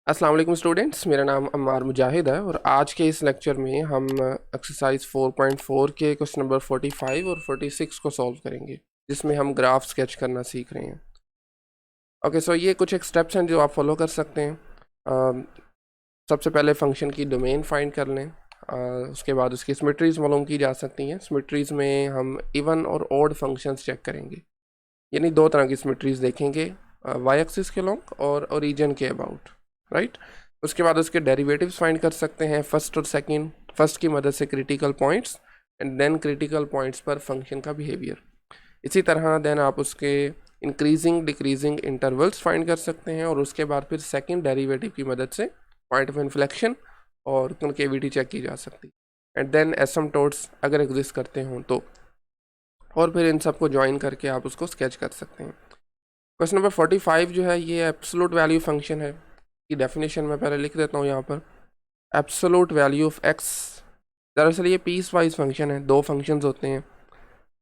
अस्सलाम वालेकुम स्टूडेंट्स, मेरा नाम अम्मार मुजाहिद है और आज के इस लेक्चर में हम एक्सरसाइज 4.4 के क्वेश्चन नंबर 45 और 46 को सॉल्व करेंगे, जिसमें हम ग्राफ स्केच करना सीख रहे हैं। ओके, सो ये कुछ एक स्टेप्स हैं जो आप फॉलो कर सकते हैं। सबसे पहले फंक्शन की डोमेन फाइंड कर लें। उसके बाद उसकी सिमेट्रीज मालूम की जा सकती हैं। सिमेट्रीज में हम इवन और ऑड फंक्शंस चेक करेंगे, यानी दो तरह की सिमेट्रीज देखेंगे, वाई एक्सिस के लॉन्ग और ओरिजिन के अबाउट, राइट। उसके बाद उसके डेरिवेटिव्स फाइंड कर सकते हैं, फर्स्ट और सेकंड। फर्स्ट की मदद से critical points and then critical points पर फंक्शन का बिहेवियर। इसी तरह देन आप उसके इंक्रीजिंग डिक्रीजिंग इंटरवल्स फाइंड कर सकते हैं और उसके बाद फिर सेकंड डेरिवेटिव की मदद से पॉइंट ऑफ इन्फ्लेक्शन और कॉन्केविटी चेक की जा सकती है। एंड देन एसिम्पटोट्स अगर एग्जिस्ट करते हों तो, और फिर इन सबको ज्वाइन करके आप उसको स्केच कर सकते हैं। क्वेश्चन नंबर 45 जो है ये एब्सोलूट वैल्यू फंक्शन है। की डेफिनेशन मैं पहले लिख देता हूँ यहाँ पर। एब्सोलूट वैल्यू ऑफ एक्स, दरअसल ये पीस वाइज फंक्शन है। दो फंक्शंस होते हैं,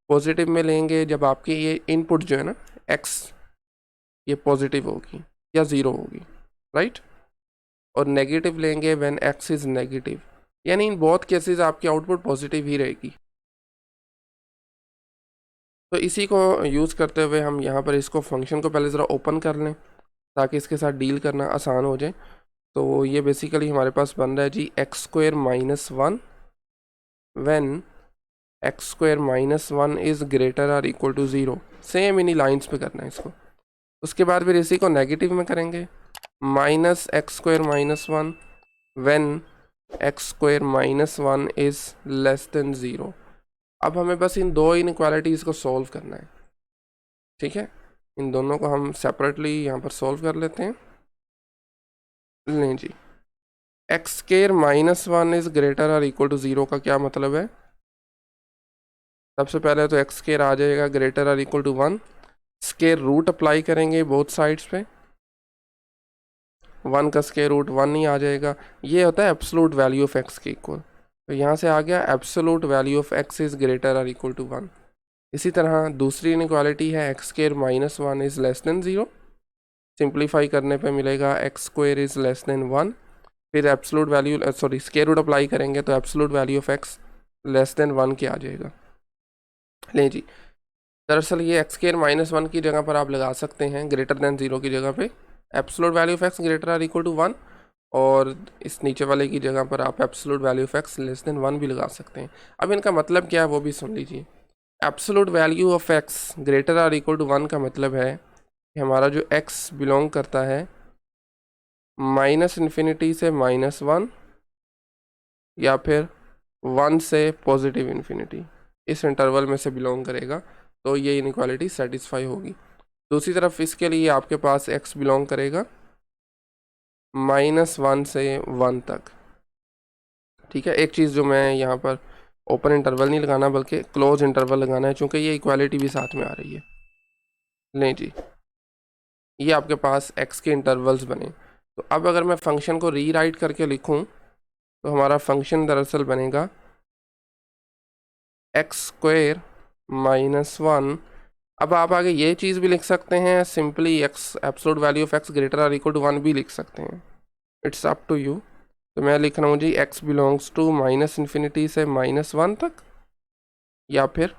पॉजिटिव में लेंगे जब आपकी ये इनपुट जो है ना एक्स, ये पॉजिटिव होगी या ज़ीरो होगी, राइट। और नेगेटिव लेंगे व्हेन एक्स इज़ नेगेटिव, यानी इन बोथ केसेस आपकी आउटपुट पॉजिटिव ही रहेगी। तो इसी को यूज़ करते हुए हम यहाँ पर इसको फंक्शन को पहले ज़रा ओपन कर लें ताकि इसके साथ डील करना आसान हो जाए। तो ये बेसिकली हमारे पास बन रहा है जी x square minus one when x square minus one is greater or equal to zero. Same इन्हीं लाइन्स पे करना है इसको। उसके बाद फिर इसी को नेगेटिव में करेंगे, minus x square minus one when x square minus one is less than zero. अब हमें बस इन दो इनइक्वालिटीज़ को सॉल्व करना है, ठीक है। इन दोनों को हम सेपरेटली यहाँ पर सॉल्व कर लेते हैं। नहीं जी, x square minus one is greater और इक्वल टू ज़ीरो का क्या मतलब है? सबसे पहले तो एक्स स्क्वायर आ जाएगा ग्रेटर और equal to one. Square root apply करेंगे बोथ साइड्स पे, वन का स्क्वायर रूट वन ही आ जाएगा। ये होता है एब्सोलूट वैल्यू ऑफ एक्स के इक्वल। तो यहाँ से आ गया absolute value of x is greater और इक्वल टू वन। इसी तरह दूसरी इनइक्वालिटी है x square minus one is less than zero. Simplify करने पे मिलेगा x square is less than one. फिर absolute value sorry square root apply करेंगे तो absolute value of x less than one के आ जाएगा। लें जी, दरअसल ये एक्स स्क्वायर माइनस वन की जगह पर आप लगा सकते हैं ग्रेटर देन ज़ीरो की जगह पे absolute value of x greater or equal to one, और इस नीचे वाले की जगह पर आप absolute value of x less than one भी लगा सकते हैं। अब इनका मतलब क्या है वो भी सुन लीजिए। Absolute value of x greater or equal to one का मतलब है कि हमारा जो एक्स बिलोंग करता है माइनस इन्फिनिटी से माइनस वन या फिर वन से पॉजिटिव इन्फिनिटी, इस इंटरवल में से बिलोंग करेगा, तो ये इनइक्वालिटी सेटिस्फाई होगी। दूसरी तरफ इसके लिए आपके पास x बिलोंग करेगा माइनस वन से वन तक, ठीक है। एक चीज़ जो मैं यहाँ पर ओपन इंटरवल नहीं लगाना बल्कि क्लोज इंटरवल लगाना है, चूँकि ये इक्वालिटी भी साथ में आ रही है। लें जी, ये आपके पास x के इंटरवल्स बने। तो अब अगर मैं फंक्शन को रीराइट करके लिखूँ तो हमारा फंक्शन दरअसल बनेगा एक्स स्क्वायर माइनस वन। अब आप आगे ये चीज़ भी लिख सकते हैं, simply x absolute value of x greater or equal to one भी लिख सकते हैं, इट्स अप टू यू। तो मैं लिख रहा हूँ जी x belongs to minus infinity से माइनस वन तक या फिर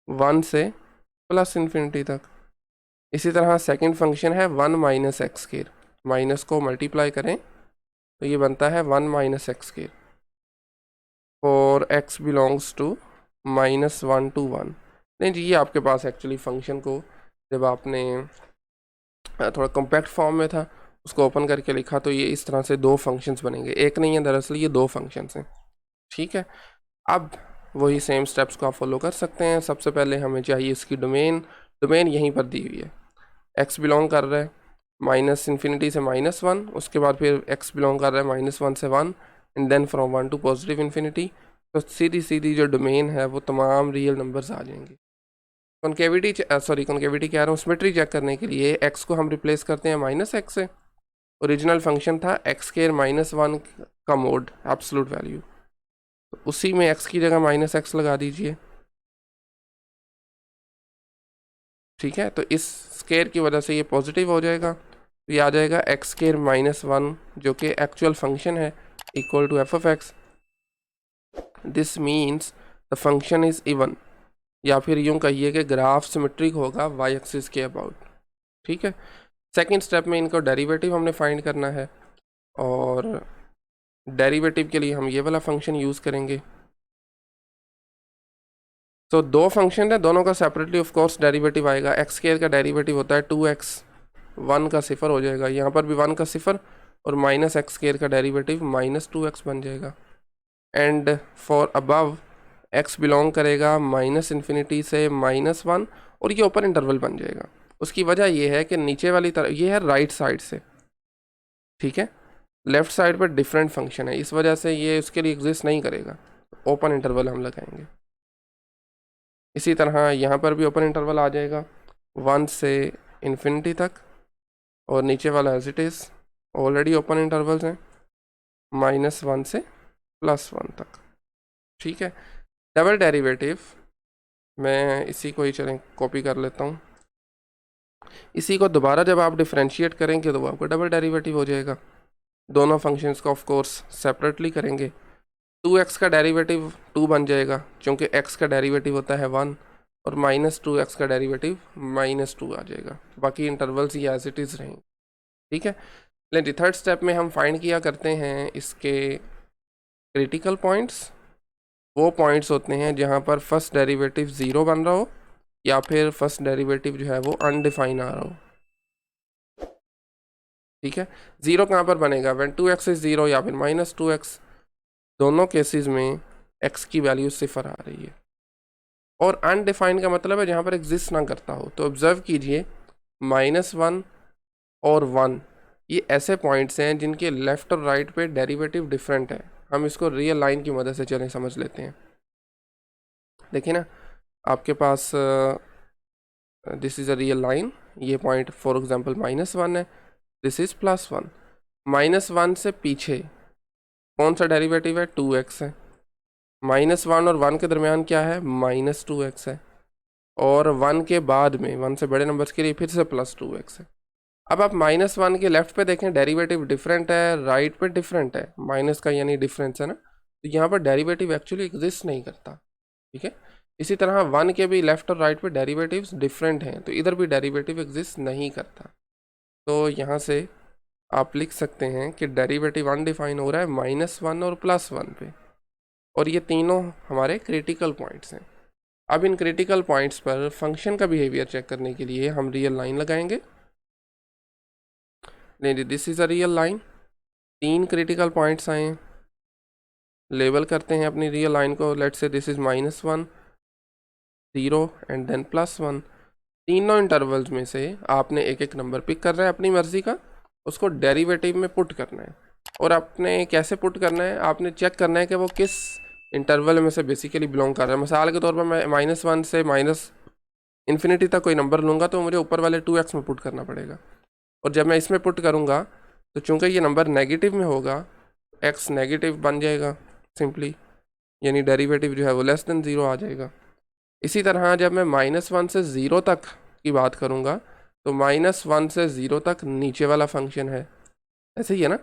वन से प्लस इन्फिनिटी तक। इसी तरह सेकंड फंक्शन है one minus x square, minus को मल्टीप्लाई करें तो ये बनता है वन माइनस एक्स स्क्वायर और x belongs to minus one to one. नहीं जी, ये आपके पास एक्चुअली फंक्शन को जब आपने थोड़ा कॉम्पैक्ट फॉर्म में था उसको ओपन करके लिखा तो ये इस तरह से दो फंक्शंस बनेंगे, एक नहीं है दरअसल ये दो फंक्शंस हैं, ठीक है। अब वही सेम स्टेप्स को आप फॉलो कर सकते हैं। सबसे पहले हमें चाहिए इसकी डोमेन। डोमेन यहीं पर दी हुई है, एक्स बिलोंग कर रहा है माइनस इन्फिनिटी से माइनस वन, उसके बाद फिर एक्स बिलोंग कर रहा है माइनस वन से one and then from one to positive infinity. तो सीधी सीधी जो डोमेन है वो तमाम रियल नंबर्स आ जाएंगे। कॉन्केविटी कॉन्केविटी कह रहा हूँ, सिमेट्री चेक करने के लिए एक्स को हम रिप्लेस करते हैं माइनस एक्स से। ओरिजिनल फंक्शन था एक्स स्क्वायर माइनस वन का मोड एब्सोल्यूट वैल्यू, तो उसी में एक्स की जगह माइनस एक्स लगा दीजिए, ठीक है। तो इस स्क्वायर की वजह से ये पॉजिटिव हो जाएगा तो ये आ जाएगा एक्स स्क्वायर माइनस 1 जो कि एक्चुअल फंक्शन है equal to f of x. This means the function is even, या फिर यूँ कहिए कि ग्राफ सिमेट्रिक होगा वाई एक्सिस के अबाउट। ठीक है, सेकेंड स्टेप में इनको डेरिवेटिव हमने फाइंड करना है, और डेरिवेटिव के लिए हम ये वाला फंक्शन यूज़ करेंगे। तो दो फंक्शन है, दोनों का सेपरेटली ऑफ कोर्स डेरिवेटिव आएगा। एक्स स्क्वायर का डेरिवेटिव होता है 2x, 1 का सिफर हो जाएगा, यहाँ पर भी 1 का सिफर, और माइनस एक्स स्क्वायर का डेरिवेटिव माइनस 2x बन जाएगा। And for above x belong करेगा माइनस इन्फिनिटी से -1, और ये ओपन इंटरवल बन जाएगा। उसकी वजह ये है कि नीचे वाली तरफ ये है राइट साइड से, ठीक है, लेफ्ट साइड पर डिफरेंट फंक्शन है, इस वजह से ये उसके लिए एग्जिस्ट नहीं करेगा, ओपन इंटरवल हम लगाएंगे। इसी तरह यहाँ पर भी ओपन इंटरवल आ जाएगा 1 से इन्फिनिटी तक, और नीचे वाला as it is already open intervals हैं -1 से +1 तक। ठीक है, डबल डेरिवेटिव मैं इसी को ही चलें कॉपी कर लेता हूँ। इसी को दोबारा जब आप डिफरेंशिएट करेंगे तो वो आपका डबल डेरिवेटिव हो जाएगा। दोनों फंक्शंस को ऑफ कोर्स सेपरेटली करेंगे। 2x का डेरिवेटिव 2 बन जाएगा क्योंकि x का डेरिवेटिव होता है 1, और -2x का डेरिवेटिव -2 आ जाएगा। बाकी इंटरवल्स ये एज इट इज़ रहेंगे। ठीक है, लेकिन थर्ड स्टेप में हम फाइंड किया करते हैं इसके क्रिटिकल पॉइंट्स। वो पॉइंट्स होते हैं जहाँ पर फर्स्ट डेरिवेटिव 0 बन रहा हो, या फिर फर्स्ट डेरिवेटिव जो है वो अनडिफाइन आ रहा हो। ठीक है, 0 कहाँ पर बनेगा, व्हेन 2x इज़ 0 या फिर -2x, दोनों केसेस में x की वैल्यू सिफर आ रही है। और अनडिफाइंड का मतलब है जहाँ पर एग्जिस्ट ना करता हो। तो ऑब्जर्व कीजिए -1 और 1 ये ऐसे पॉइंट्स हैं जिनके लेफ़्ट और राइट पे डेरिवेटिव डिफरेंट है। हम इसको रियल लाइन की मदद से चलें समझ लेते हैं। देखिए ना, आपके पास this is a real line, ये पॉइंट फॉर एग्जांपल -1 है, दिस इज़ +1। -1 से पीछे कौन सा डेरिवेटिव है, 2x है। -1 और 1 के दरमियान क्या है, -2x है। और 1 के बाद में 1 से बड़े नंबर्स के लिए फिर से +2x है। अब आप -1 के लेफ्ट पे देखें, डेरिवेटिव डिफरेंट है, राइट पे डिफरेंट है, माइनस का यानी डिफरेंस है ना, तो यहाँ पर डेरिवेटिव एक्चुअली एग्जिस्ट नहीं करता। ठीक है, इसी तरह 1 के भी लेफ्ट और राइट पे डेरिवेटिव्स डिफरेंट हैं, तो इधर भी डेरिवेटिव एग्जिस्ट नहीं करता। तो यहाँ से आप लिख सकते हैं कि डेरिवेटिव अनडिफाइन हो रहा है -1 और +1 पे, और ये तीनों हमारे क्रिटिकल पॉइंट्स हैं। अब इन क्रिटिकल पॉइंट्स पर फंक्शन का बिहेवियर चेक करने के लिए हम रियल लाइन लगाएंगे। नहीं, this is a real line, 3 critical points आए हैं, लेबल करते हैं अपनी रियल लाइन को। Let's say this is -1, 0 and then +1। तीनों इंटरवल्स में से आपने एक एक नंबर पिक कर रहा है अपनी मर्ज़ी का, उसको डेरिवेटिव में पुट करना है। और आपने कैसे पुट करना है, आपने चेक करना है कि वो किस इंटरवल में से बेसिकली बिलोंग कर रहा है। मिसाल के तौर पर मैं -1 से इन्फिनिटी तक कोई नंबर लूँगा तो मुझे ऊपर वाले 2x में पुट करना पड़ेगा, और जब मैं इसमें पुट करूँगा तो चूँकि ये नंबर नेगेटिव में होगा, x नेगेटिव बन जाएगा सिंपली, यानी डेरिवेटिव जो है वो <0 आ जाएगा। इसी तरह जब मैं -1 से 0 तक की बात करूँगा तो -1 से 0 तक नीचे वाला फंक्शन है, ऐसे ही है ना।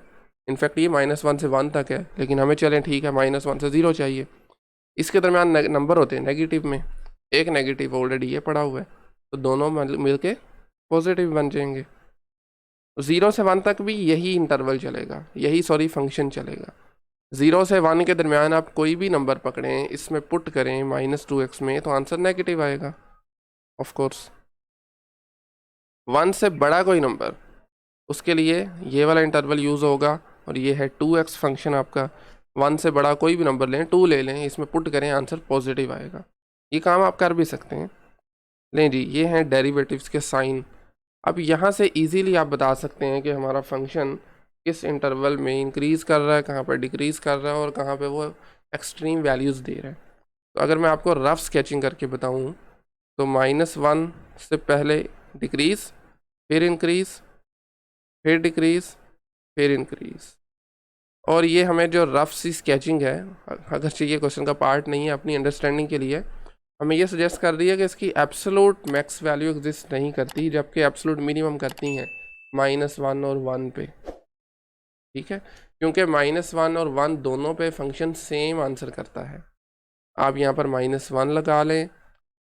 इनफैक्ट ये -1 से 1 तक है, लेकिन हमें चलें ठीक है -1 से 0 चाहिए। इसके दरमियान नंबर होते हैं नेगेटिव में, एक नेगेटिव ऑलरेडी ये पड़ा हुआ है, तो दोनों मिल के पॉजिटिव बन जाएंगे। 0 से 1 तक भी यही इंटरवल चलेगा, यही फंक्शन चलेगा। 0 से 1 के दरमियान आप कोई भी नंबर पकड़ें, इसमें पुट करें -2x में, तो आंसर नेगेटिव आएगा ऑफ कोर्स। 1 से बड़ा कोई नंबर, उसके लिए ये वाला इंटरवल यूज़ होगा, और ये है 2x फंक्शन आपका। 1 से बड़ा कोई भी नंबर लें, 2 ले लें, इसमें पुट करें, आंसर पॉजिटिव आएगा। ये काम आप कर भी सकते हैं। लें जी, ये हैं डेरिवेटिव्स के साइन। अब यहाँ से इजीली आप बता सकते हैं कि हमारा फंक्शन किस इंटरवल में इंक्रीज़ कर रहा है, कहाँ पर डिक्रीज़ कर रहा है, और कहाँ पे वो एक्सट्रीम वैल्यूज़ दे रहा है। तो अगर मैं आपको रफ स्केचिंग करके बताऊँ तो -1 से पहले डिक्रीज़, फिर इंक्रीज़, फिर डिक्रीज़, फिर इंक्रीज़। और ये हमें जो रफ सी स्केचिंग है, अगर चाहिए क्वेश्चन का पार्ट नहीं है, अपनी अंडरस्टैंडिंग के लिए हमें ये सजेस्ट कर रही है कि इसकी एब्सोलूट मैक्स वैल्यू एग्जिस्ट नहीं करती, जबकि एब्सोलूट मिनिमम करती हैं। -1 और 1 पे, ठीक है, क्योंकि -1 और 1 दोनों पे फंक्शन सेम आंसर करता है। आप यहाँ पर -1 लगा लें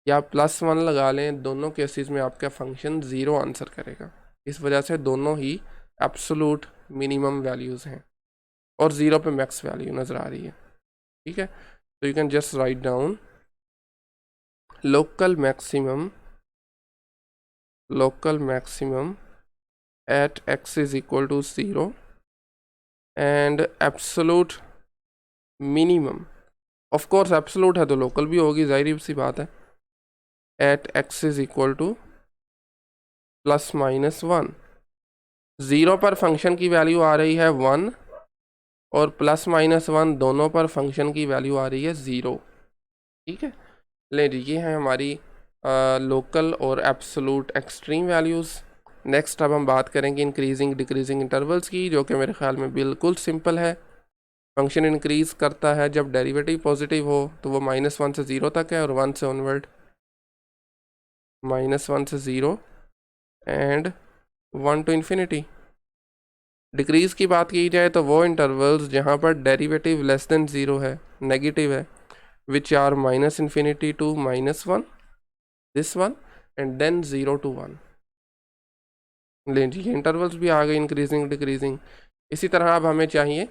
या +1 लगा लें, दोनों केसेस में आपका फंक्शन 0 आंसर करेगा। इस वजह से दोनों ही एब्सोलूट मिनिमम वैल्यूज़ हैं और 0 पे मैक्स वैल्यू नज़र आ रही है, ठीक है। तो you can just write down local maximum at x is equal to 0 and absolute minimum, of course absolute है तो लोकल भी होगी, जाहिर सी बात है, at x is equal to +-1। 0 पर फंक्शन की वैल्यू आ रही है 1 और +-1 दोनों पर फंक्शन की वैल्यू आ रही है 0, ठीक है। ले जी, ये है हमारी लोकल और एब्सोलूट एक्सट्रीम वैल्यूज़। नेक्स्ट अब हम बात करेंगे इंक्रीजिंग डिक्रीजिंग इंटरवल्स की, जो कि मेरे ख्याल में बिल्कुल सिंपल है। फंक्शन इंक्रीज करता है जब डेरिवेटिव पॉजिटिव हो, तो वो -1 से 0 तक है और 1 से ऑनवर्ड -1 से 0 एंड 1 टू इन्फिनिटी। डिक्रीज की बात की जाए तो वो इंटरवल्स जहाँ पर डेरिवेटिव लेस देन 0 है, नेगेटिव है, which are -∞ to -1, this one, and then 0 to 1। लें जी, इंटरवल्स भी आ गए इंक्रीजिंग डिक्रीजिंग। इसी तरह अब हमें चाहिए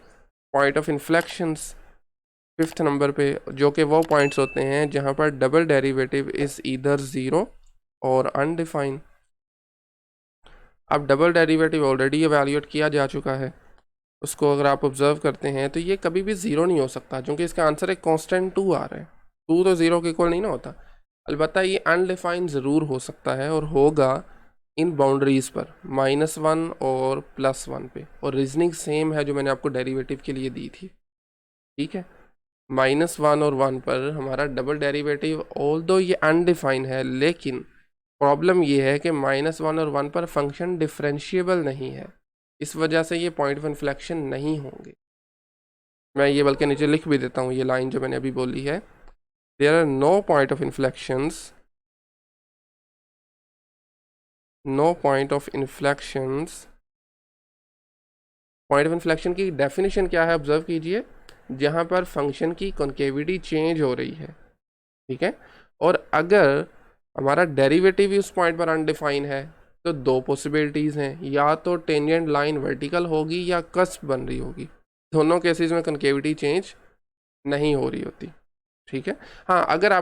point of inflections 5th number पे, जो कि वो पॉइंट्स होते हैं जहाँ पर डबल डेरिवेटिव इज़ ईदर 0 और अनडिफाइंड। अब डबल डेरिवेटिव ऑलरेडी एवेल्यूएट किया जा चुका है, उसको अगर आप ऑब्जर्व करते हैं तो ये कभी भी 0 नहीं हो सकता, क्योंकि इसका आंसर एक कांस्टेंट 2 आ रहा है। 2 तो 0 के इक्वल नहीं ना होता। अलबत्ता ये अनडिफाइंड ज़रूर हो सकता है और होगा इन बाउंड्रीज़ पर -1 और +1 पे, और रीजनिंग सेम है जो मैंने आपको डेरिवेटिव के लिए दी थी, ठीक है। -1 और 1 पर हमारा डबल डेरिवेटिव ऑल्दो ये अनडिफाइंड है, लेकिन प्रॉब्लम ये है कि -1 और 1 पर फंक्शन डिफरेंशिएबल नहीं है, इस वजह से ये पॉइंट ऑफ इन्फ्लेक्शन नहीं होंगे। मैं ये बल्कि नीचे लिख भी देता हूँ, ये लाइन जो मैंने अभी बोली है, there are no point of inflections, no point of inflections. Point of inflection की डेफिनेशन क्या है, ऑब्जर्व कीजिए, जहाँ पर फंक्शन की कॉन्केविटी चेंज हो रही है, ठीक है, और अगर हमारा डेरिवेटिव भी उस पॉइंट पर अनडिफाइन है, तो दो पॉसिबिलिटीज़ हैं, या तो टेंजेंट लाइन वर्टिकल होगी या कस्प बन रही होगी। दोनों केसेस में कॉन्केविटी चेंज नहीं हो रही होती, ठीक है। हाँ, अगर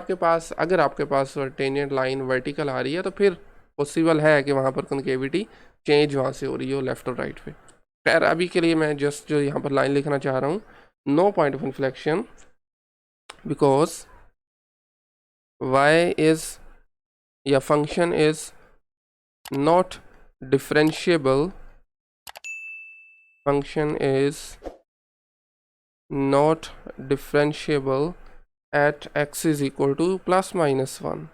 आपके पास टेंजेंट लाइन वर्टिकल आ रही है तो फिर पॉसिबल है कि वहाँ पर कॉन्केविटी चेंज वहाँ से हो रही हो लेफ्ट और राइट पे। खैर अभी के लिए मैं जस्ट जो यहाँ पर लाइन लिखना चाह रहा हूँ, no point of inflection because y is या function is not differentiable, function is not differentiable at x is equal to +-1,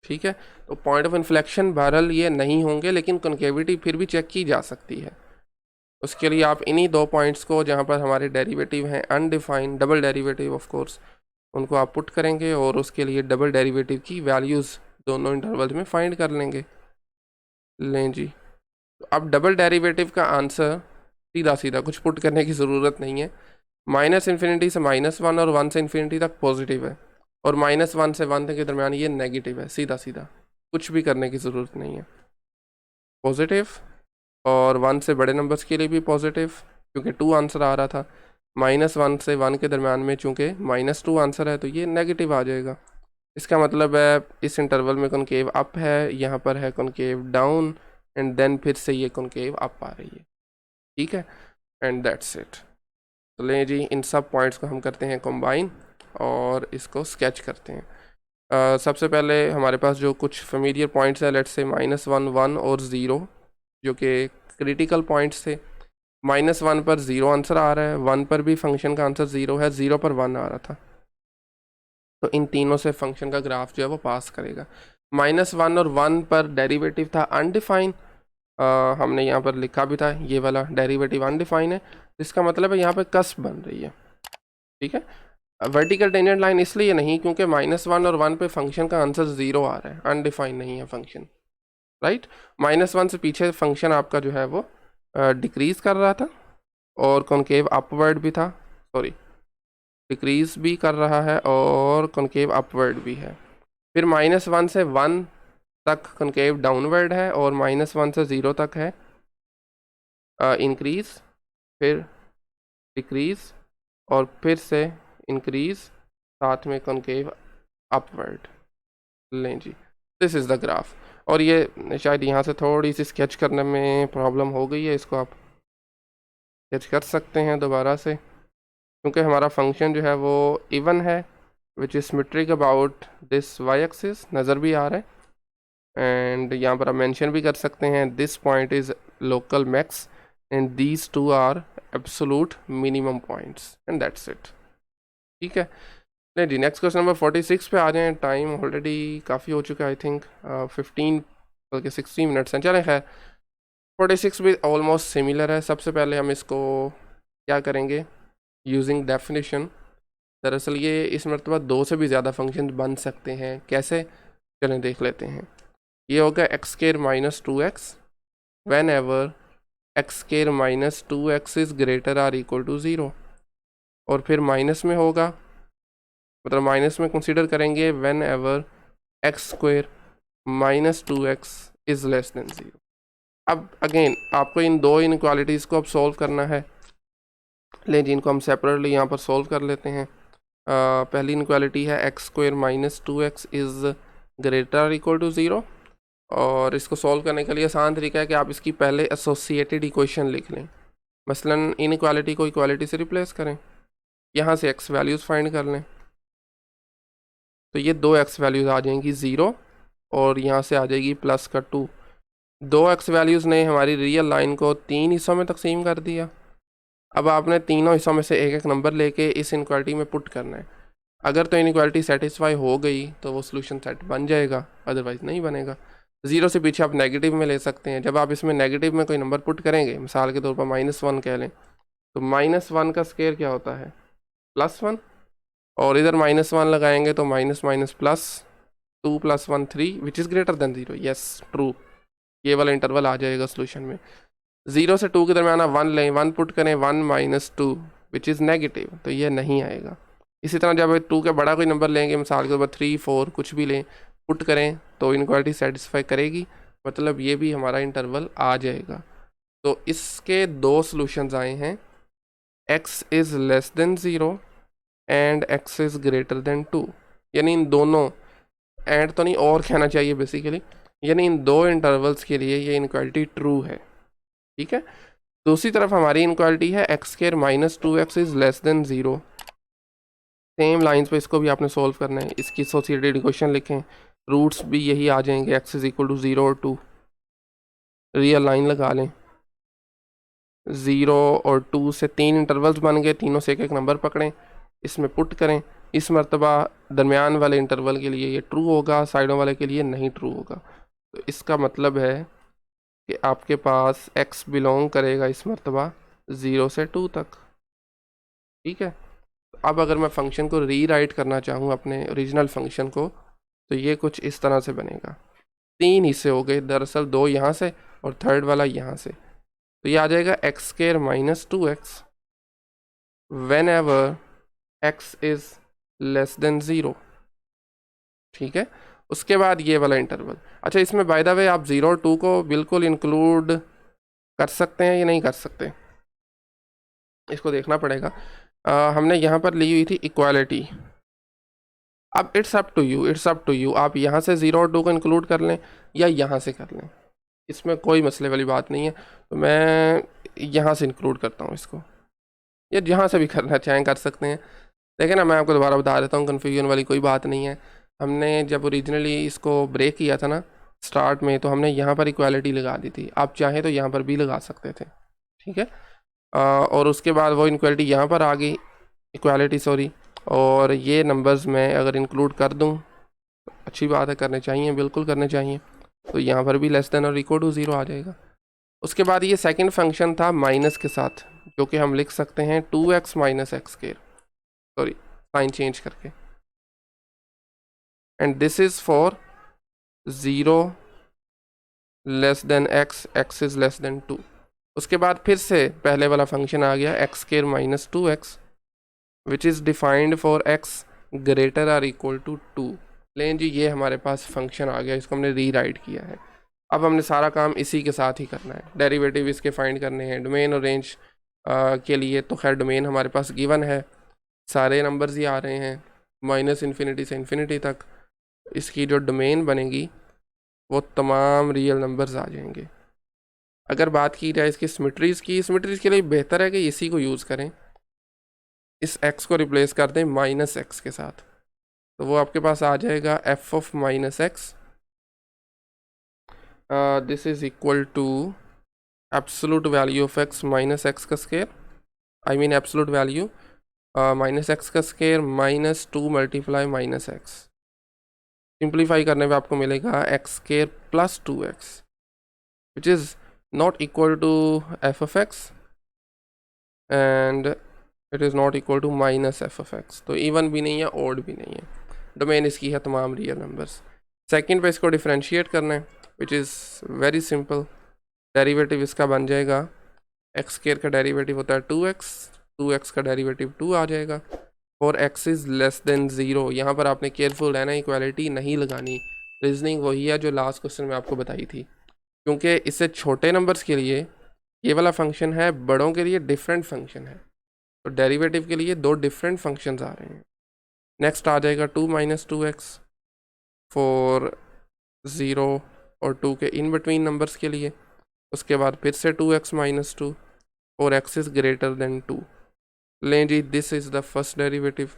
ठीक है। तो पॉइंट ऑफ इन्फ्लेक्शन बहरहाल ये नहीं होंगे, लेकिन कॉन्केविटी फिर भी चेक की जा सकती है। उसके लिए आप इन्हीं दो पॉइंट्स को, जहाँ पर हमारे डेरिवेटिव हैं undefined, double derivative of course, उनको आप पुट करेंगे और उसके लिए डबल डेरिवेटिव की वैल्यूज़ दोनों इंटरवल्स में फाइंड कर लेंगे। लें जी, तो अब डबल डेरिवेटिव का आंसर सीधा सीधा कुछ पुट करने की ज़रूरत नहीं है। -∞ से -1 और 1 से इन्फिनिटी तक पॉजिटिव है, और -1 से 1 के दरमियान ये नेगेटिव है। सीधा सीधा कुछ भी करने की ज़रूरत नहीं है। पॉजिटिव, और 1 से बड़े नंबर्स के लिए भी पॉजिटिव, क्योंकि 2 आंसर आ रहा था। -1 से 1 के दरमियान में चूँकि -2 आंसर है, तो ये नेगेटिव आ जाएगा। इसका मतलब है इस इंटरवल में कॉन्केव अप है, यहाँ पर है कॉन्केव डाउन, एंड देन फिर से ये कॉन्केव अप आ रही है, ठीक है। And that's it. तो लें जी, इन सब पॉइंट्स को हम करते हैं कंबाइन और इसको स्केच करते हैं। सबसे पहले हमारे पास जो कुछ फेमिलियर पॉइंट्स है, लेट्स से -1, 1 और 0, जो कि क्रिटिकल पॉइंट्स थे। -1 पर 0 आंसर आ रहा है, 1 पर भी फंक्शन का आंसर 0 है, 0 पर 1 आ रहा था। तो इन तीनों से फंक्शन का ग्राफ जो है वो पास करेगा। -1 और 1 पर डेरिवेटिव था अनडिफाइन, हमने यहाँ पर लिखा भी था, ये वाला डेरिवेटिव अनडिफाइन है, इसका मतलब है यहाँ पे कस्प बन रही है, ठीक है। वर्टिकल टेंजेंट लाइन इसलिए नहीं क्योंकि -1 और 1 पे फंक्शन का आंसर 0 आ रहा है, अनडिफाइन नहीं है फंक्शन। राइट। -1 से पीछे फंक्शन आपका जो है वो डिक्रीज़ कर रहा था और कॉनकेव अपवर्ड भी था, सॉरी डिक्रीज़ भी कर रहा है और कॉनकेव अपवर्ड भी है। फिर -1 से 1 तक कॉनकेव डाउनवर्ड है और -1 से 0 तक है इंक्रीज़, फिर डिक्रीज़ और फिर से इंक्रीज़, साथ में कॉनकेव अपवर्ड। लें जी, दिस इज़ द ग्राफ। और ये शायद यहाँ से थोड़ी सी स्केच करने में प्रॉब्लम हो गई है, इसको आप स्केच कर सकते हैं दोबारा से, क्योंकि हमारा फंक्शन जो है वो इवन है which is symmetric about this y axis, नज़र भी आ रहा है। एंड यहाँ पर आप मेंशन भी कर सकते हैं this point is local max and these two are absolute minimum points and that's it. ठीक है, नहीं जी, नेक्स्ट क्वेश्चन नंबर 46 पे आ जाएँ। टाइम ऑलरेडी काफ़ी हो चुका है, आई थिंक 15 बल्कि 16 मिनट्स हैं। चलें खैर, 46 भी ऑलमोस्ट सिमिलर है। सबसे पहले हम इसको क्या करेंगे, यूजिंग डेफिनेशन। दरअसल ये इस मरतबा 2 से भी ज़्यादा फंक्शन बन सकते हैं, कैसे, चलें देख लेते हैं। ये होगा x² - 2x whenever x² - 2x is greater or equal to 0। और फिर माइनस में होगा, मतलब माइनस में कंसीडर करेंगे when ever x² - 2x is less then 0। अब अगेन आपको इन दो इनक्वालिटीज़ को अब सॉल्व करना है। लें जी, इनको हम सेपरेटली यहाँ पर सॉल्व कर लेते हैं। पहली इनक्वालिटी है x² - 2x is greater equal to 0। और इसको सॉल्व करने के लिए आसान तरीका है कि आप इसकी पहले एसोसिएटेड इक्वेशन लिख लें। मसलन इनक्वालिटी को इक्वालिटी से रिप्लेस करें, यहाँ से x वैल्यूज़ फाइंड कर लें, तो ये 2 x वैल्यूज़ आ जाएंगी 0 और यहाँ से आ जाएगी प्लस का 2। 2 x वैल्यूज़ ने हमारी रियल लाइन को 3 हिस्सों में तकसीम कर दिया। अब आपने तीनों हिस्सों में से एक एक नंबर लेके इस इनक्वालिटी में पुट करना है। अगर तो इनक्वालिटी सेटिस्फाई हो गई तो वो सोल्यूशन सेट बन जाएगा, अदरवाइज़ नहीं बनेगा। 0 से पीछे आप नेगेटिव में ले सकते हैं। जब आप इसमें नेगेटिव में कोई नंबर पुट करेंगे, मिसाल के तौर पर -1 कह लें, तो -1 का स्क्वायर क्या होता है, +1। और इधर -1 लगाएंगे तो minus minus plus 2 + 1 3 which is greater than 0। Yes, true, ये वाला इंटरवल आ जाएगा सोल्यूशन में। 0 से 2 के दरमियान आप 1 लें, 1 पुट करें, 1 - 2 विच इज़ नेगेटिव, तो ये नहीं आएगा। इसी तरह जब 2 के बड़ा कोई नंबर लेंगे, मिसाल के तौर पर 3 4 कुछ भी लें, पुट करें तो इनक्वालिटी सेटिस्फाई करेगी, मतलब ये भी हमारा इंटरवल आ जाएगा। तो इसके 2 सॉल्यूशंस आए हैं, x is less then 0 and x is greater than 2। यानी इन दोनों, एंड तो नहीं और कहना चाहिए बेसिकली, यानी इन दो इंटरवल्स के लिए ये इनक्वालिटी ट्रू है। ठीक है, दूसरी तरफ हमारी इनक्वालिटी है x² - 2x is less then 0। Same lines पे इसको भी आपने सॉल्व करना है। इसकी एसोसिएटेड इक्वेशन लिखें, रूट्स भी यही आ जाएंगे, x इज़ इक्वल टू 0 और 2। रियल लाइन लगा लें, 0 और 2 से 3 इंटरवल्स बन गए, तीनों से एक एक नंबर पकड़ें, इसमें पुट करें। इस मरतबा दरमियान वाले इंटरवल के लिए ये ट्रू होगा, साइडों वाले के लिए नहीं ट्रू होगा। तो इसका मतलब है कि आपके पास x बिलोंग करेगा इस मरतबा 0 से 2 तक। ठीक है, अब अगर मैं फंक्शन को रीराइट करना चाहूँ अपने ओरिजिनल फंक्शन को, तो ये कुछ इस तरह से बनेगा। 3 हिस्से हो गए, दरअसल 2 यहाँ से और थर्ड वाला यहाँ से, तो ये आ जाएगा x² - 2x when ever x is less then 0। ठीक है, उसके बाद ये वाला इंटरवल। अच्छा, इसमें बाय द वे आप 0 और 2 को बिल्कुल इंक्लूड कर सकते हैं या नहीं कर सकते, इसको देखना पड़ेगा। हमने यहाँ पर ली हुई थी इक्वालिटी। अब it's up to you, it's up to you, आप यहाँ से 0 और 2 को इंक्लूड कर लें या यहाँ से कर लें, इसमें कोई मसले वाली बात नहीं है। तो मैं यहाँ से इंक्लूड करता हूँ इसको, या जहाँ से भी करना चाहें कर सकते हैं। देखिए ना, मैं आपको दोबारा बता देता हूँ, कन्फ्यूजन वाली कोई बात नहीं है। हमने जब ओरिजिनली इसको ब्रेक किया था ना स्टार्ट में, तो हमने यहाँ पर इक्वालिटी लगा दी थी, आप चाहें तो यहाँ पर भी लगा सकते थे। ठीक है, और उसके बाद वो इक्वालिटी यहाँ पर आ गई, इक्वालिटी सॉरी, और ये नंबर्स मैं अगर इंक्लूड कर दूँ, अच्छी बात है, करने चाहिए, बिल्कुल करने चाहिए। तो यहाँ पर भी लेस देन और इक्वल टू 0 आ जाएगा। उसके बाद ये सेकंड फंक्शन था माइनस के साथ, जो कि हम लिख सकते हैं 2x - x², sorry sign change करके, and this is for 0 less than x, x is less than 2। उसके बाद फिर से पहले वाला फंक्शन आ गया x square minus 2x which is defined for x greater or equal to 2। लेकिन जी ये हमारे पास फंक्शन आ गया, इसको हमने रीराइट किया है। अब हमने सारा काम इसी के साथ ही करना है, डेरिवेटिव इसके फाइंड करने हैं। डोमेन और रेंज के लिए तो खैर डोमेन हमारे पास गिवन है, सारे नंबर्स ही आ रहे हैं माइनस इन्फिनिटी से इन्फिनिटी तक। इसकी जो डोमेन बनेगी वो तमाम रियल नंबर्स आ जाएंगे। अगर बात की जाए इसकी सिमेट्रीज़ के लिए बेहतर है कि इसी को यूज़ करें, इस x को रिप्लेस कर दें माइनस एक्स के साथ, तो वो आपके पास आ जाएगा f of minus x, this is equal to absolute value of x minus x का square, I mean absolute value minus x का square minus 2 multiply minus x. Simplify करने पे आपको मिलेगा x square plus 2x which is not equal to f of x and it is not equal to minus f of x। तो even भी नहीं है, odd भी नहीं है। डोमेन इसकी है तमाम रियल नंबर्स। सेकंड पे इसको डिफरेंशिएट करना है which is very simple. Derivative इसका बन जाएगा एक्स स्क्वायर का डेरिवेटिव होता है 2x, 2x का डेरिवेटिव 2 आ जाएगा। और x इज़ लेस देन 0। यहाँ पर आपने केयरफुल रहना, इक्वालिटी नहीं लगानी। रीजनिंग वही है जो लास्ट क्वेश्चन में आपको बताई थी, क्योंकि इससे छोटे नंबर्स के लिए ये वाला फंक्शन है, बड़ों के लिए डिफरेंट फंक्शन है। तो डेरिवेटिव के लिए दो डिफरेंट फंक्शंस आ रहे हैं। नेक्स्ट आ जाएगा 2 माइनस 2x फॉर 0 और 2 के इन बिटवीन नंबर्स के लिए। उसके बाद फिर से 2x माइनस 2 और x इज़ ग्रेटर देन 2। लें जी, this is the first derivative.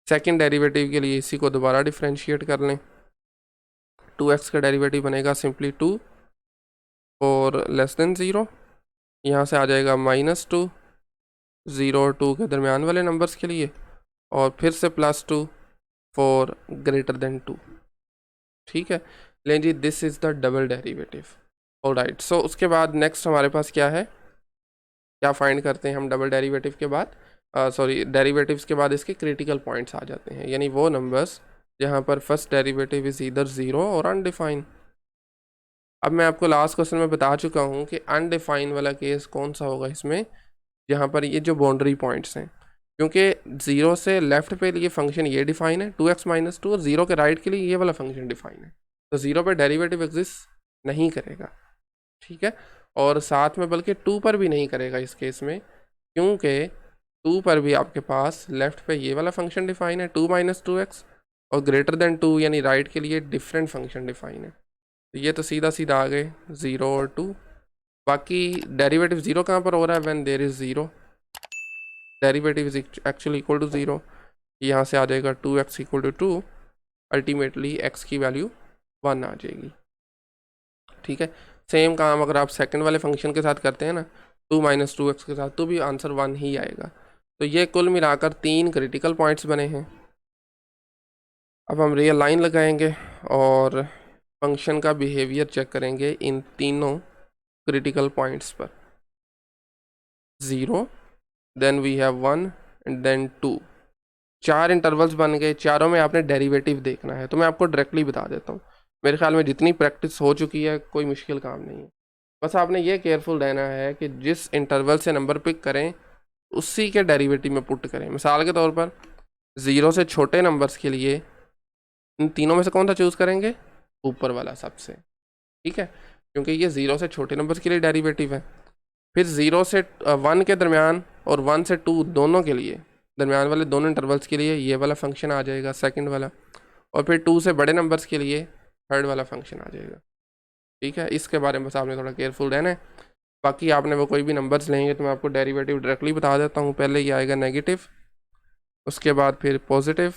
Second derivative के लिए इसी को दोबारा डिफरेंशिएट कर लें। 2x का डेरिवेटिव बनेगा सिंपली 2 और लेस देन 0। यहाँ से आ जाएगा माइनस 2, 0 और 2 के दरमियान वाले नंबर्स के लिए, और फिर से प्लस 2 फॉर ग्रेटर देन 2। ठीक है, लें जी, this is the double derivative. Alright, so उसके बाद नेक्स्ट हमारे पास क्या है, क्या फाइंड करते हैं हम डबल डेरिवेटिव के बाद, डेरिवेटिव्स के बाद इसके क्रिटिकल पॉइंट्स आ जाते हैं, यानी वो नंबर्स जहाँ पर फर्स्ट डेरिवेटिव इज़ ईदर 0 और अनडिफाइन। अब मैं आपको लास्ट क्वेश्चन में बता चुका हूँ कि अनडिफाइन वाला केस कौन सा होगा इसमें, जहाँ पर ये जो बाउंड्री पॉइंट्स हैं, क्योंकि 0 से लेफ्ट पे लिए फंक्शन ये डिफाइन है 2x माइनस 2, और 0 के राइट के लिए ये वाला फंक्शन डिफाइन है, तो 0 पे डेरिवेटिव एग्जिस्ट नहीं करेगा। ठीक है, और साथ में बल्कि 2 पर भी नहीं करेगा इस केस में, क्योंकि 2 पर भी आपके पास लेफ्ट पे ये वाला फंक्शन डिफाइन है 2 माइनस 2x, और ग्रेटर देन 2 यानी राइट के लिए डिफरेंट फंक्शन डिफाइन है। तो ये तो सीधा सीधा आ गए 0 और 2। बाकी डेरिवेटिव 0 कहाँ पर हो रहा है, when there is 0, derivative is actually equal to 0। यहाँ से आ जाएगा 2x equal to 2, ultimately x की वैल्यू 1 आ जाएगी। ठीक है, सेम काम अगर आप सेकंड वाले फंक्शन के साथ करते हैं ना 2 माइनस 2x के साथ, तो भी आंसर 1 ही आएगा। तो ये कुल मिलाकर 3 क्रिटिकल पॉइंट्स बने हैं। अब हम रियल लाइन लगाएंगे और फंक्शन का बिहेवियर चेक करेंगे इन तीनों क्रिटिकल पॉइंट्स पर। 0, then we have 1 and then 2। 4 intervals बन गए, चारों में आपने डेरिवेटिव देखना है। तो मैं आपको डायरेक्टली बता देता हूँ, मेरे ख्याल में जितनी प्रैक्टिस हो चुकी है कोई मुश्किल काम नहीं है। बस आपने ये केयरफुल रहना है कि जिस इंटरवल से नंबर पिक करें उसी के डेरिवेटिव में पुट करें। मिसाल के तौर पर 0 से छोटे नंबर्स के लिए इन तीनों में से कौन सा चूज़ करेंगे, ऊपर वाला सबसे। ठीक है, क्योंकि ये 0 से छोटे नंबर्स के लिए डेरिवेटिव है। फिर 0 से 1 के दरमियान और 1 से 2 दोनों के लिए, दरमियान वाले दोनों इंटरवल्स के लिए ये वाला फंक्शन आ जाएगा सेकंड वाला, और फिर 2 से बड़े नंबर्स के लिए थर्ड वाला फंक्शन आ जाएगा। ठीक है, इसके बारे में बस आपने थोड़ा केयरफुल रहना है। बाकी आपने वो कोई भी नंबर्स लेंगे तो मैं आपको डेरिवेटिव डायरेक्टली बता देता हूँ। पहले ये आएगा नेगेटिव, उसके बाद फिर पॉजिटिव,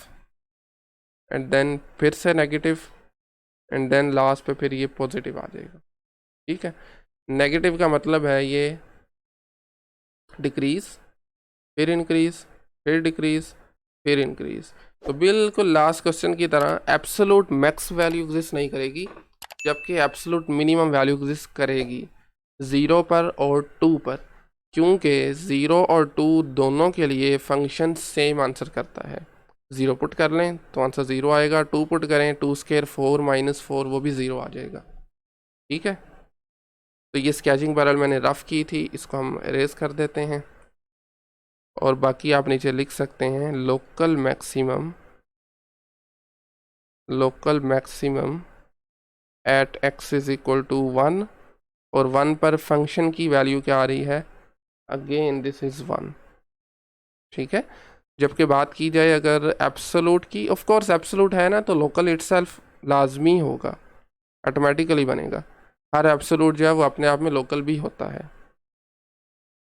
एंड देन फिर से नेगेटिव, एंड देन लास्ट पे फिर ये पॉजिटिव आ जाएगा। ठीक है, नेगेटिव का मतलब है ये डिक्रीज़, फिर इंक्रीज़, फिर डिक्रीज़, फिर इंक्रीज़। तो बिल्कुल लास्ट क्वेश्चन की तरह एब्सोलूट मैक्स वैल्यू एग्जिस्ट नहीं करेगी, जबकि एब्सोलूट मिनिमम वैल्यू एग्जिस्ट करेगी 0 पर और 2 पर, क्योंकि 0 और 2 दोनों के लिए फंक्शन सेम आंसर करता है। 0 पुट कर लें तो आंसर 0 आएगा, 2 पुट करें 2 स्क्वायर 4 माइनस 4 वो भी 0 आ जाएगा। ठीक है, तो ये स्केचिंग पैरेलल मैंने रफ़ की थी, इसको हम इरेज कर देते हैं और बाकी आप नीचे लिख सकते हैं local maximum at x is equal to 1 और 1 पर फंक्शन की वैल्यू क्या आ रही है, अगेन दिस इज़ 1। ठीक है, जबकि बात की जाए अगर एब्सोलूट की, ऑफ कोर्स एब्सोलूट है ना, तो लोकल इटसेल्फ लाजमी होगा, ऑटोमेटिकली बनेगा। हर एब्सोलूट जो है वो अपने आप में लोकल भी होता है।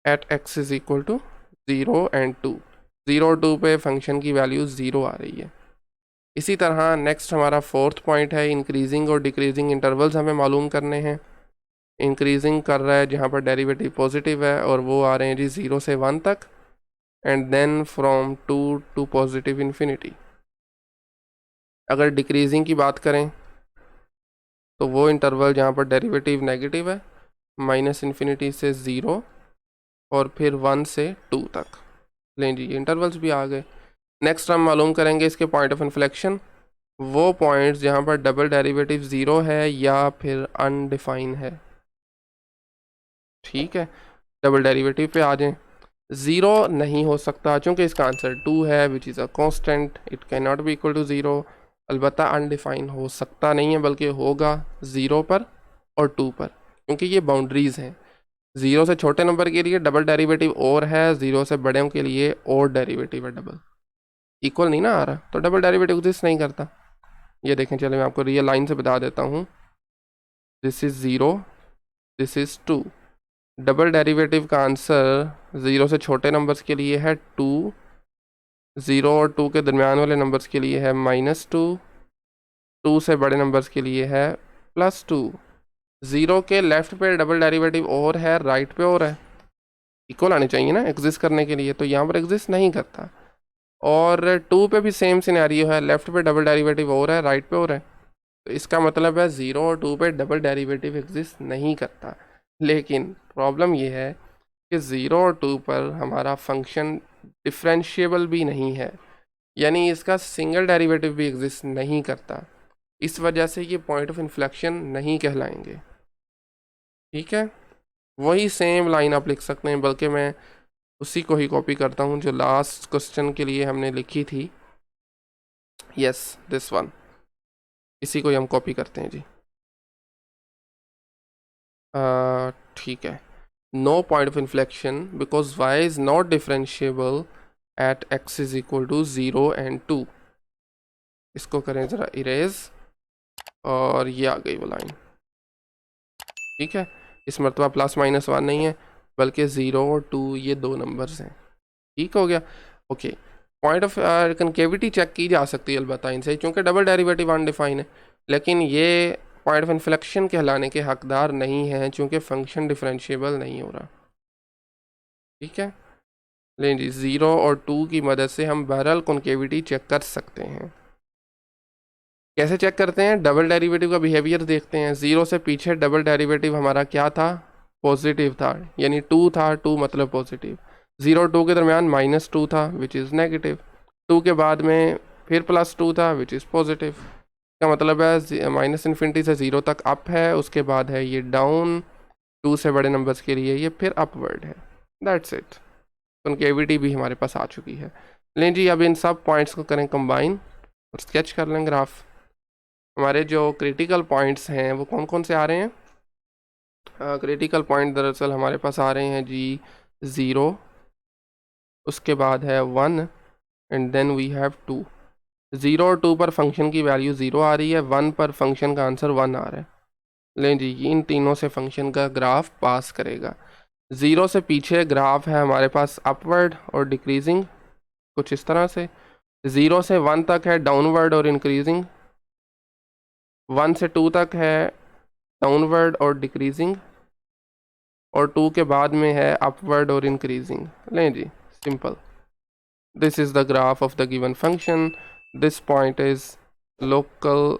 At x is equal to 0 and 2, 0 2 पे फंक्शन की वैल्यू 0 आ रही है। इसी तरह नेक्स्ट हमारा फोर्थ पॉइंट है, इंक्रीजिंग और डिक्रीजिंग इंटरवल्स हमें मालूम करने हैं। इंक्रीजिंग कर रहा है जहाँ पर डेरिवेटिव पॉजिटिव है और वो आ रहे हैं जी 0 से 1 तक, and then from 2 to positive infinity. अगर डिक्रीजिंग की बात करें तो वो इंटरवल जहाँ पर डेरिवेटिव नेगेटिव है, -∞ से 0 और फिर 1 से 2 तक। लें जी, इंटरवल्स भी आ गए। नेक्स्ट हम मालूम करेंगे इसके पॉइंट ऑफ इन्फ्लेक्शन, वो पॉइंट्स जहाँ पर डबल डेरिवेटिव 0 है या फिर अनडिफाइन है। ठीक है, डबल डेरिवेटिव पे आ जाएं। 0 नहीं हो सकता क्योंकि इसका आंसर 2 है which is a constant, it can not be equal to 0। अलबत्ता अनडिफाइन हो सकता नहीं है, बल्कि होगा 0 पर और 2 पर, क्योंकि ये बाउंड्रीज़ हैं। 0 से छोटे नंबर के लिए डबल डेरिवेटिव और है, 0 से बड़े के लिए और डेरिवेटिव है डबल। इक्वल नहीं ना आ रहा, तो डबल डेरिवेटिव एग्जिस्ट नहीं करता। ये देखें, चलो मैं आपको रियल लाइन से बता देता हूँ। This is 0, this is 2। Double derivative का आंसर 0 से छोटे नंबर्स के लिए है 2, 0 और 2 के दरमियान वाले नंबर्स के लिए है -2, 2 से बड़े नंबर्स के लिए है +2। 0 के लेफ्ट पे डबल डेरिवेटिव और है, राइट पे और है। इक्वल आने चाहिए ना एग्जिस्ट करने के लिए, तो यहाँ पर एग्जिस्ट नहीं करता। और 2 पे भी सेम सिनेरियो है, लेफ्ट पे डबल डेरिवेटिव और है, राइट पे और है। तो इसका मतलब है 0 और 2 पे डबल डेरिवेटिव एग्जिस्ट नहीं करता। लेकिन प्रॉब्लम ये है कि 0 और 2 पर हमारा फंक्शन डिफरेंशिएबल भी नहीं है, यानी इसका सिंगल डेरिवेटिव भी एग्जिस्ट नहीं करता। इस वजह से ये पॉइंट ऑफ इन्फ्लेक्शन नहीं कहलाएंगे। ठीक है, वही सेम लाइन आप लिख सकते हैं, बल्कि मैं उसी को ही कॉपी करता हूँ जो लास्ट क्वेश्चन के लिए हमने लिखी थी। यस, दिस वन, इसी को ही हम कॉपी करते हैं जी। ठीक है, no point of inflection because y is not differentiable at x is equal to 0 and 2। इसको करें ज़रा इरेज, और ये आ गई वो लाइन। ठीक है, इस मरतबा +-1 नहीं है, बल्कि 0 और 2 ये दो नंबर्स हैं। ठीक हो गया, okay. Point of concavity check की जा सकती है अलबत्ता इनसे, क्योंकि डबल डेरिवेटिव अनडिफाइन है, लेकिन ये पॉइंट ऑफ इन्फ्लेक्शन कहलाने के हकदार नहीं है क्योंकि फंक्शन डिफरेंशिएबल नहीं हो रहा। ठीक है, लें जी, 0 और 2 की मदद से हम बहरहाल कॉन्केविटी चेक कर सकते हैं। कैसे चेक करते हैं, डबल डेरिवेटिव का बिहेवियर देखते हैं। 0 से पीछे डबल डेरिवेटिव हमारा क्या था, पॉजिटिव था, यानी 2 था, 2 मतलब पॉजिटिव। 0 और 2 के दरमियान -2 था विच इज़ नेगेटिव। 2 के बाद में फिर +2 था विच इज़ पॉजिटिव। का मतलब है -∞ से 0 तक अप है, उसके बाद है ये डाउन, 2 से बड़े नंबर्स के लिए ये फिर अपवर्ड है। दैट्स इट, कॉन्केविटी भी हमारे पास आ चुकी है। लें जी, अब इन सब पॉइंट्स को करें कंबाइन और स्केच कर लें ग्राफ। हमारे जो क्रिटिकल पॉइंट्स हैं वो कौन कौन से आ रहे हैं। क्रिटिकल पॉइंट दरअसल हमारे पास आ रहे हैं जी 0, उसके बाद है 1 एंड देन वी हैव 2। 0 और 2 पर फंक्शन की वैल्यू 0 आ रही है, 1 पर फंक्शन का आंसर 1 आ रहा है। लें जी, इन तीनों से फंक्शन का ग्राफ पास करेगा। 0 से पीछे ग्राफ है हमारे पास अपवर्ड और डिक्रीजिंग, कुछ इस तरह से। 0 से 1 तक है डाउनवर्ड और इंक्रीजिंग, 1 से 2 तक है डाउनवर्ड और डिक्रीजिंग, और 2 के बाद में है अपवर्ड और इंक्रीजिंग। लें जी, simple. This is the graph of the given function, this point is local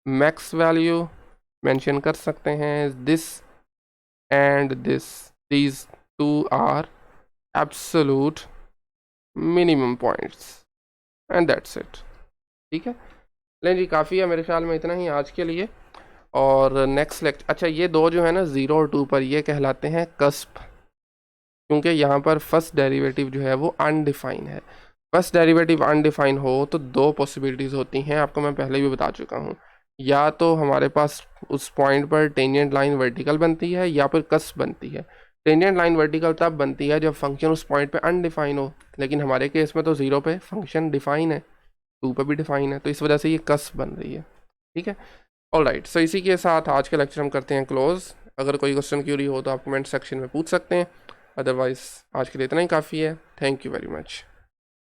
max value, mention कर सकते हैं this and this, these two are absolute minimum points and that's it. ठीक है, लें जी, काफ़ी है मेरे ख्याल में इतना ही आज के लिए। और नेक्स्ट लेक्चर, अच्छा ये दो जो है ना 0 और 2 पर, ये कहलाते हैं कस्प, क्योंकि यहाँ पर फर्स्ट डेरिवेटिव जो है वो अनडिफाइन है। फर्स्ट डेरिवेटिव अनडिफाइन हो तो दो पॉसिबिलिटीज़ होती हैं, आपको मैं पहले भी बता चुका हूँ। या तो हमारे पास उस पॉइंट पर टेंजेंट लाइन वर्टिकल बनती है या फिर कस्प बनती है। टेंजेंट लाइन वर्टिकल तब बनती है जब फंक्शन उस पॉइंट पे अनडिफाइन हो, लेकिन हमारे केस में तो 0 पे फंक्शन डिफाइन है, 2 पे भी डिफाइन है, तो इस वजह से ये कस्प बन रही है। ठीक है, ऑलराइट। सो इसी के साथ आज के लेक्चर हम करते हैं क्लोज। अगर कोई क्वेश्चन क्यूरी हो तो आप कमेंट सेक्शन में पूछ सकते हैं, अदरवाइज़ आज के लिए इतना ही काफ़ी है। Thank you very much.